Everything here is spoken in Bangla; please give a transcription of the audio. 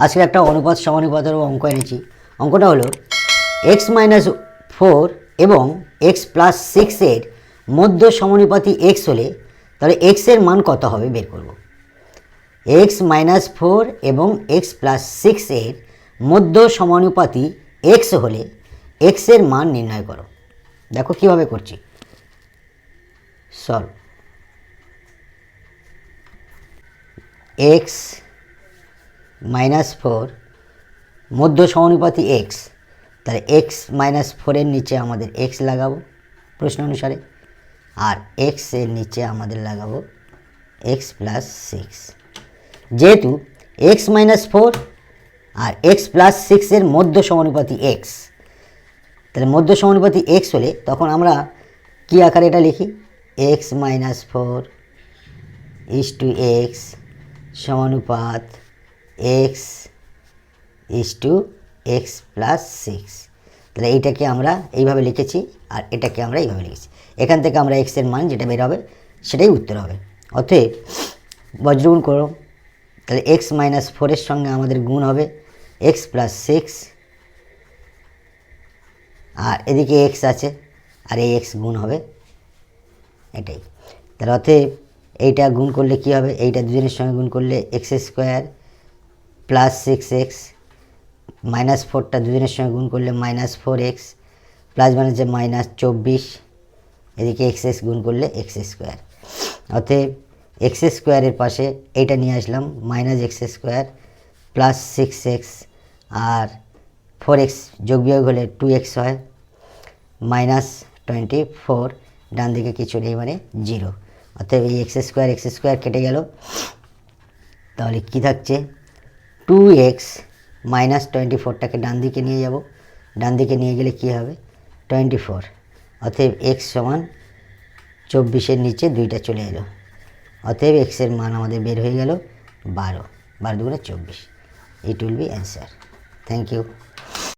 আজকে একটা অনুপাত সমানুপাতের অঙ্ক এনেছি। অঙ্কটা হলো x-4 এবং x+6 এর মধ্য সমানুপাতি x হলে তাহলে x এর মান কত হবে বের করব। x-4 এবং x+6 এর মধ্য সমানুপাতি x হলে x এর মান নির্ণয় করো। দেখো কিভাবে করছি, সলভ। x-4 মধ্য সমানুপাতি x, তাহলে x-4 এর নিচে আমাদের x লাগাবো প্রশ্ন অনুসারে, আর x এর নিচে আমাদের লাগাবো x+6। যেহেতু x-4 আর x+6 এর মধ্য সমানুপাতি x, তাহলে মধ্য সমানুপাতি x হলে তখন আমরা কি আকারে এটা লিখি, x-4 x সমানুপাত x x+6। তাহলে এইটাকে আমরা এইভাবে লিখেছি আর এটাকে আমরা এইভাবে লিখেছি। এখান থেকে আমরা x এর মান যেটা বের হবে সেটাই উত্তর হবে। অতএব বজ্রগুণ করো, তাহলে x-4 এর সঙ্গে আমাদের গুণ হবে x+6, আর এদিকে x আছে আর এই x গুণ হবে এটাই। তাহলে অতএব এইটা গুণ করলে কি হবে, এইটা দুজনের সঙ্গে গুণ করলে x² প্লাস 6x, -4টা দুজনের সঙ্গে গুণ করলে -4x, প্লাস মানে হচ্ছে -24, এদিকে x গুণ করলে x²। অতএব x² এর পাশে এইটা নিয়ে আসলাম -x² প্লাস 6x, আর 4x যোগ বিয়োগ হলে 2x হয়, -24, ডান দিকে কিছু নেই মানে 0। অতএব এই x² কেটে গেল, তাহলে কি থাকছে 2x, -24টাকে ডান দিকে নিয়ে যাব, ডান দিকে নিয়ে গেলে কি হবে 24। অতএব x সমান 24-এর নিচে 2টা চলে এলো, অতএব x এর মান আমাদের বের হয়ে গেল 12, 12 দুগুণে 24। It will be answer. Thank you.